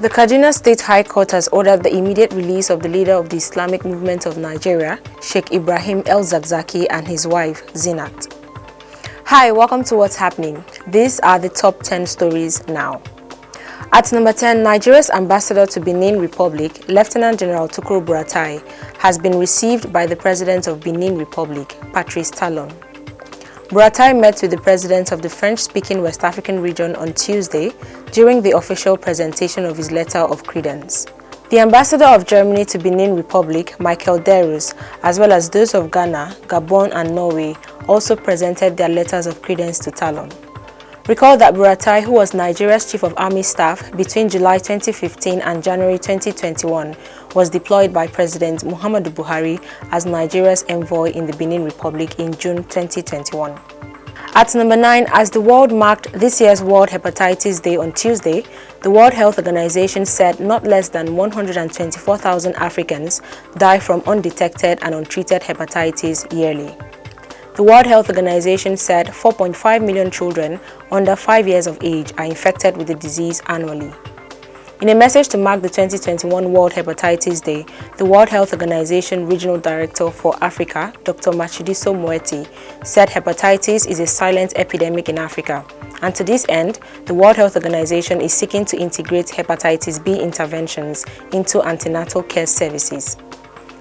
The Kaduna State High Court has ordered the immediate release of the leader of the Islamic Movement of Nigeria, Sheikh Ibrahim El-Zakzaki, and his wife, Zinat. Hi, welcome to What's Happening. These are the top 10 stories now. At number 10, Nigeria's ambassador to Benin Republic, Lieutenant General Tukur Buratai, has been received by the President of Benin Republic, Patrice Talon. Buratai met with the President of the French-speaking West African region on Tuesday during the official presentation of his letter of credence. The ambassador of Germany to Benin Republic, Michael Derus, as well as those of Ghana, Gabon and Norway, also presented their letters of credence to Talon. Recall that Buratai, who was Nigeria's Chief of Army Staff between July 2015 and January 2021, was deployed by President Muhammadu Buhari as Nigeria's envoy in the Benin Republic in June 2021. At number 9, as the world marked this year's World Hepatitis Day on Tuesday, the World Health Organization said not less than 124,000 Africans die from undetected and untreated hepatitis yearly. The World Health Organization said 4.5 million children under 5 years of age are infected with the disease annually. In a message to mark the 2021 World Hepatitis Day, the World Health Organization Regional Director for Africa, Dr. Matshidiso Moeti, said hepatitis is a silent epidemic in Africa, and to this end, the World Health Organization is seeking to integrate hepatitis B interventions into antenatal care services.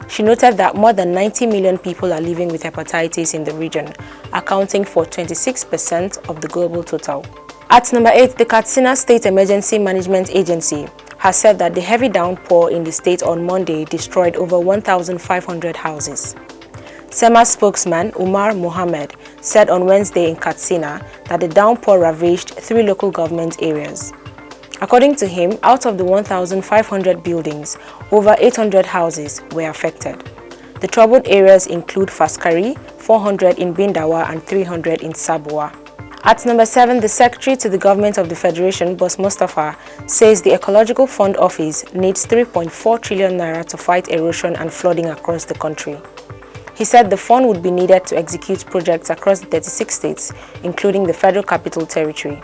She noted that more than 90 million people are living with hepatitis in the region, accounting for 26% of the global total. At number 8, the Katsina State Emergency Management Agency has said that the heavy downpour in the state on Monday destroyed over 1,500 houses. SEMA spokesman Umar Mohammed said on Wednesday in Katsina that the downpour ravaged 3 local government areas. According to him, out of the 1,500 buildings, over 800 houses were affected. The troubled areas include Faskari, 400 in Bindawa and 300 in Sabwa. At number 7, the Secretary to the Government of the Federation, Boss Mustafa, says the Ecological Fund Office needs 3.4 trillion naira to fight erosion and flooding across the country. He said the fund would be needed to execute projects across the 36 states, including the Federal Capital Territory.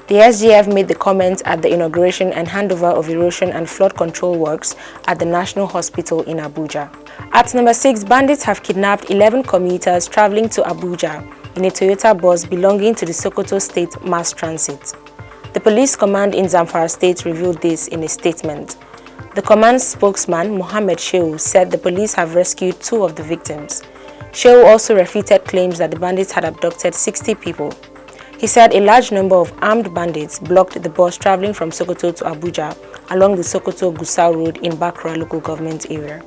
The SGF made the comments at the inauguration and handover of erosion and flood control works at the National Hospital in Abuja. At number 6, bandits have kidnapped 11 commuters traveling to Abuja in a Toyota bus belonging to the Sokoto State Mass Transit. The police command in Zamfara State revealed this in a statement. The command spokesman, Mohammed Shehu, said the police have rescued 2 of the victims. Shehu also refuted claims that the bandits had abducted 60 people. He said a large number of armed bandits blocked the bus traveling from Sokoto to Abuja along the Sokoto-Gusau Road in Bakra local government area.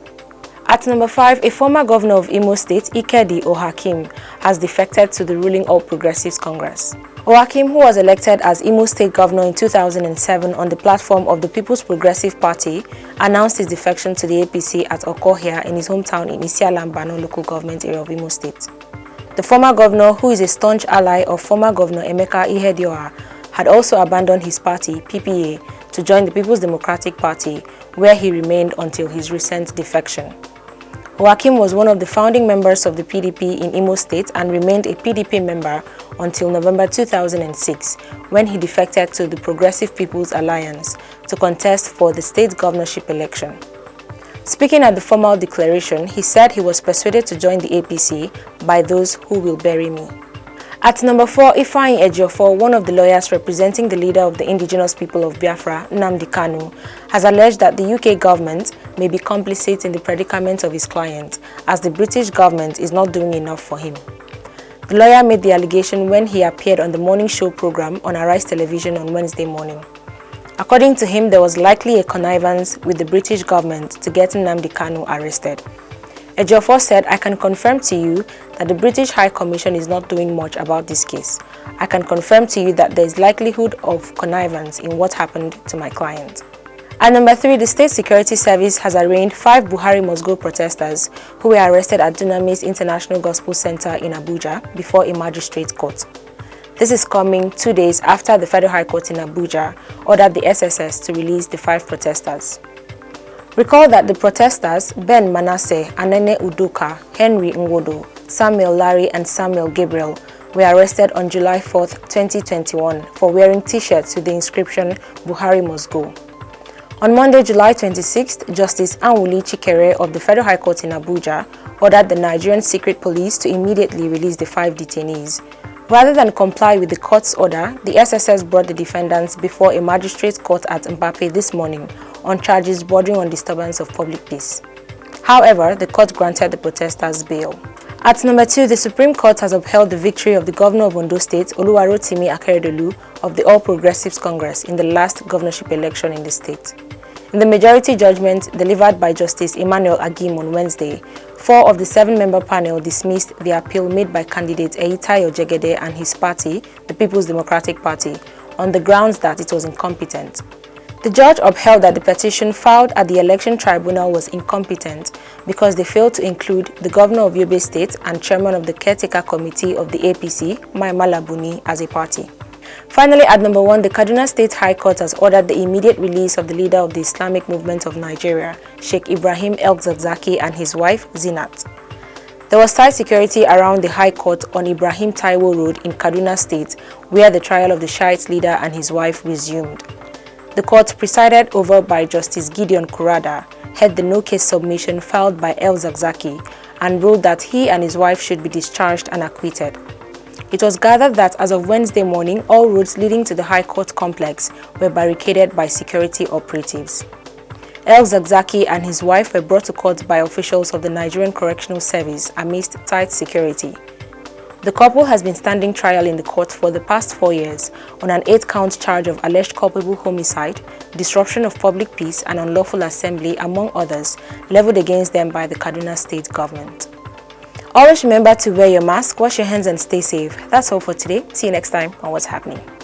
At number 5, a former governor of Imo State, Ikedi Ohakim, has defected to the ruling All Progressives Congress. Ohakim, who was elected as Imo State governor in 2007 on the platform of the People's Progressive Party, announced his defection to the APC at Okohia in his hometown in Isialambano local government area of Imo State. The former governor, who is a staunch ally of former governor Emeka Ihedioha, had also abandoned his party, PPA, to join the People's Democratic Party, where he remained until his recent defection. Ohakim was one of the founding members of the PDP in Imo State and remained a PDP member until November 2006, when he defected to the Progressive People's Alliance to contest for the state governorship election. Speaking at the formal declaration, he said he was persuaded to join the APC by those who will bury me. At number 4, Ifeanyi Ejiofor, one of the lawyers representing the leader of the indigenous people of Biafra, Nnamdi Kanu, has alleged that the UK government may be complicit in the predicament of his client, as the British government is not doing enough for him. The lawyer made the allegation when he appeared on the morning show program on Arise Television on Wednesday morning. According to him, there was likely a connivance with the British government to get Nnamdi Kanu arrested. Ejiofor said, "I can confirm to you that the British High Commission is not doing much about this case. I can confirm to you that there is likelihood of connivance in what happened to my client." At number 3, the State Security Service has arraigned 5 Buhari Must Go protesters who were arrested at Dunamis International Gospel Center in Abuja before a magistrate court. This is coming 2 days after the Federal High Court in Abuja ordered the SSS to release the 5 protesters. Recall that the protesters, Ben Manasseh, Anene Udoka, Henry Nwodo, Samuel Larry and Samuel Gabriel, were arrested on July 4, 2021 for wearing t-shirts with the inscription "Buhari Must Go." On Monday, July 26th, Justice Anwuli Chikere of the Federal High Court in Abuja ordered the Nigerian Secret Police to immediately release the 5 detainees. Rather than comply with the court's order, the SSS brought the defendants before a magistrate's court at Mbappe this morning on charges bordering on disturbance of public peace. However, the court granted the protesters bail. At number 2, the Supreme Court has upheld the victory of the governor of Ondo State, Oluwarotimi Akeredolu, of the All Progressives Congress in the last governorship election in the state. In the majority judgment delivered by Justice Emmanuel Agim on Wednesday, 4 of the 7-member panel dismissed the appeal made by candidate Eyitayo Jegede and his party, the People's Democratic Party, on the grounds that it was incompetent. The judge upheld that the petition filed at the election tribunal was incompetent because they failed to include the governor of Yobe State and chairman of the caretaker committee of the APC, Mai Mala Buni, as a party. Finally, at number 1, the Kaduna State High Court has ordered the immediate release of the leader of the Islamic movement of Nigeria, Sheikh Ibrahim El-Zakzaky, and his wife, Zinat. There was tight security around the High Court on Ibrahim Taiwo Road in Kaduna State, where the trial of the Shiite leader and his wife resumed. The court, presided over by Justice Gideon Kurada, heard the no-case submission filed by El-Zakzaky and ruled that he and his wife should be discharged and acquitted. It was gathered that as of Wednesday morning, all roads leading to the High Court complex were barricaded by security operatives. El-Zakzaky and his wife were brought to court by officials of the Nigerian Correctional Service amidst tight security. The couple has been standing trial in the court for the past 4 years on an 8-count charge of alleged culpable homicide, disruption of public peace, and unlawful assembly, among others, leveled against them by the Kaduna State government. Always remember to wear your mask, wash your hands, and stay safe. That's all for today. See you next time on What's Happening.